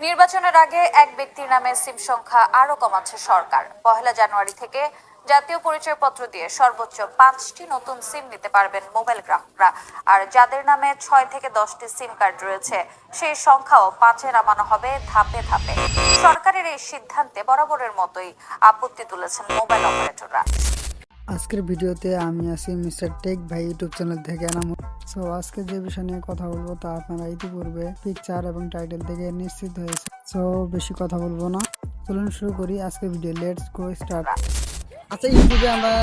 নির্বাচনের আগে এক ব্যক্তির নামে সিম সংখ্যা আরো কমাচ্ছে সরকার। 1 জানুয়ারি থেকে জাতীয় পরিচয়পত্র দিয়ে সর্বোচ্চ 5টি নতুন সিম নিতে পারবেন মোবাইল গ্রাহকরা। আর যাদের নামে 6 থেকে 10টি সিম কার্ড রয়েছে সেই সংখ্যাও 5-এ নামানো হবে ধাপে ধাপে। সরকারের এই সিদ্ধান্তে বরাবরের মতোই আপত্তি তুলেছেন মোবাইল অপারেটররা। আজকের ভিডিওতে আমি আছি মিস্টার টেক ভাই ইউটিউব চ্যানেল থেকে এনামুল। সো আজকে যে বিষয় নিয়ে কথা বলবো তা আপনারা ইতিপূর্বে পিকচার এবং টাইটেল থেকে নিশ্চিত হয়েছে। সো বেশি কথা বলবো না, চলুন শুরু করি আজকের ভিডিও। Let's go start. আচ্ছা, ইউটিউবে আমরা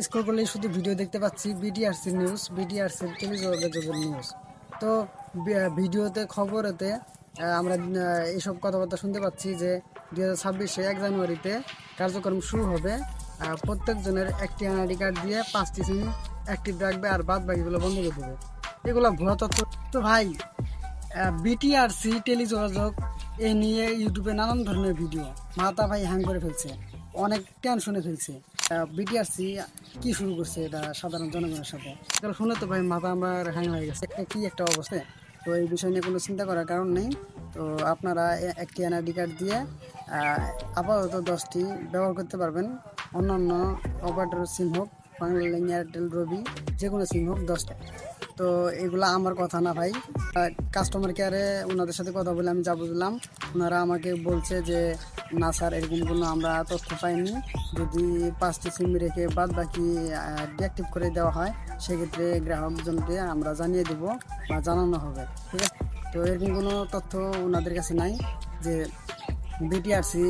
স্ক্রল করলে শুধু ভিডিও দেখতে পাচ্ছি বিটিআরসি নিউজ, বিটিআরসি টেলিযোগাযোগের নিউজ। তো ভিডিওতে খবরেতে আমরা এইসব কথাবার্তা শুনতে পাচ্ছি যে 2026 1 জানুয়ারিতে কার্যক্রম শুরু হবে। প্রত্যেকজনের একটি এনআইডি কার্ড দিয়ে 5টি সিম অ্যাক্টিভ রাখবে আর বাদ বাকিগুলো বন্ধ করে দেবে। এগুলো ভুয়া তথ্য। তো ভাই, বিটিআরসি টেলিযোগাযোগ এ নিয়ে ইউটিউবে নানান ধরনের ভিডিও মাথা ভাই হ্যাং করে ফেলছে, অনেক টেনশনে ফেলছে। বিটিআরসি কি শুরু করছে এটা সাধারণ জনগণের সাথে, এগুলো শুনে তো ভাই মাথা আমার হ্যাং হয়ে গেছে। কি একটা অবস্থা। তো এই বিষয় নিয়ে কোনো চিন্তা করার কারণ নেই। তো আপনারা একটি এনআইডি কার্ড দিয়ে আপাতত 10টি ব্যবহার করতে পারবেন। অন্যান্য অপারেটর সিম হোক, বাংলালিংক, এয়ারটেল, রবি, যে কোনো সিম হোক 10টা। তো এগুলো আমার কথা না ভাই, কাস্টমার কেয়ারে ওনাদের সাথে কথা বলে আমি যা বুঝলাম, ওনারা আমাকে বলছে যে না স্যার, এরকম কোনো আমরা তথ্য পাইনি। যদি 5টি সিম রেখে বাদ বাকি ডিঅ্যাক্টিভ করে দেওয়া হয় সেক্ষেত্রে গ্রাহকজনকে আমরা জানিয়ে দেব বা জানানো হবে, ঠিক আছে। তো এরকম কোনো তথ্য ওনাদের কাছে নাই যে বিটিআরসি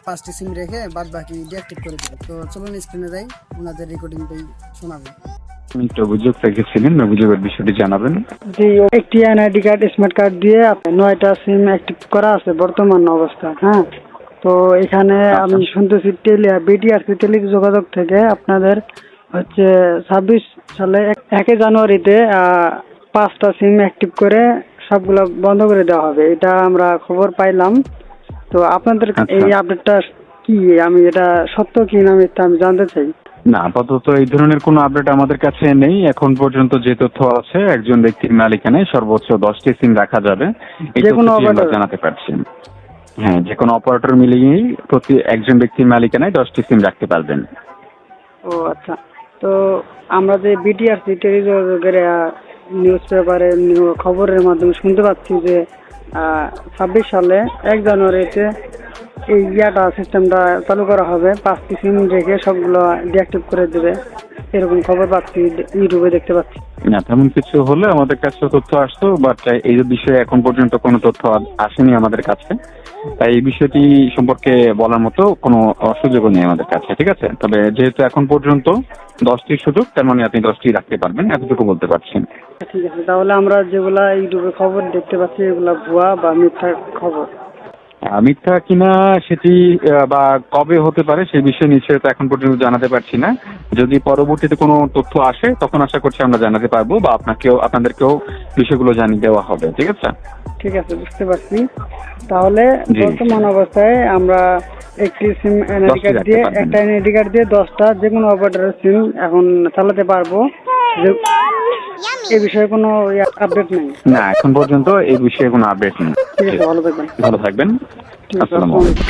5টি সিম রেখে বাদ বাকি ডিঅ্যাক্টিভ করে দেবে। তো চলুন স্ক্রিনে যাই, ওনাদের রেকর্ডিংটাই শোনাবেন। অভিযোগ রেখেছিলেন, অভিযোগের বিষয়টি জানাবেন। জি, একটি এনআইডি কার্ড, স্মার্ট কার্ড দিয়ে 9টা সিম অ্যাক্টিভ করা আছে বর্তমান অবস্থা। হ্যাঁ, তো এখানে আমি শুনতেছি বিটিআরসি টেলিযোগাযোগ থেকে আপনাদের হচ্ছে 26 সালে 1 জানুয়ারিতে 5টা সিম অ্যাক্টিভ করে সবগুলো বন্ধ করে দেওয়া হবে, এটা আমরা খবর পাইলাম। তো আপনাদের এই আপডেটটা কি, আমি এটা সত্য কি না মিথ্যা আমি জানতে চাই। না, আপাতত এই ধরনের কোনো আপডেট আমাদের কাছে নেই। এখন পর্যন্ত যে তথ্য আছে, একজন ব্যক্তির মালিকানায় সর্বোচ্চ 10টি সিম রাখা যাবে, এই তথ্যটি আমরা জানাতে পারছি। হ্যাঁ, যে কোনো অপারেটর মিলিয়েই প্রতি একজন ব্যক্তির মালিকানায় 10টি সিম রাখতে পারবেন। ও আচ্ছা, তো আমরা যে বিটিআরসি টেলিযোগাযোগের নিউজ পেপারে খবরের মাধ্যমে শুনতে পাচ্ছি যে 26 সালে 1 জানুয়ারিতে এই সিস্টেমটা চালু করা হবে, 5টি সিম রেখে সবগুলো ডিঅ্যাক্টিভ করে দেবে, এরকম খবর পাচ্ছি, ইউটিউবে দেখতে পাচ্ছি। না, তেমন কিছু হলে আমাদের কাছে তথ্য আসতো, বাট এই বিষয়ে এখন পর্যন্ত কোনো তথ্য আসেনি আমাদের কাছে। তাই এই বিষয়টি সম্পর্কে বলার মতো কোনো সুযোগও নেই আমাদের কাছে, ঠিক আছে। তবে যেহেতু এখন পর্যন্ত 10টির সুযোগ, তার মানে আপনি 10টি রাখতে পারবেন, এতটুকু বলতে পারছেন। ঠিক আছে, তাহলে আমরা যেগুলা ইউটিউবে খবর দেখতে পাচ্ছি এগুলা ভুয়া বা মিথ্যা খবর। মিথ্যা কিনা সেটি বা কবে হতে পারে সেই বিষয়ে নিশ্চয়তা এখন পর্যন্ত জানাতে পারছি না। যদি পরবর্তীতে কোনো তথ্য আসে তখন আশা করছি আমরা জানাতে পারবো বা আপনাদেরকেও বিষয়গুলো জানিয়ে দেওয়া হবে, ঠিক আছে। ঠিক আছে, বুঝতে পারছি। তাহলে বর্তমান অবস্থায় আমরা একটি সিম এনআইডি কার্ড দিয়ে, একটা এনআইডি কার্ড দিয়ে 10টা যে কোনো অপারেটরের সিম এখন চালাতে পারবো। এই বিষয়ে কোনো আপডেট নেই? না, এখন পর্যন্ত এই বিষয়ে কোনো আপডেট নেই। ঠিক আছে, ভালো থাকবেন। ভালো থাকবেন। আসসালামু আলাইকুম।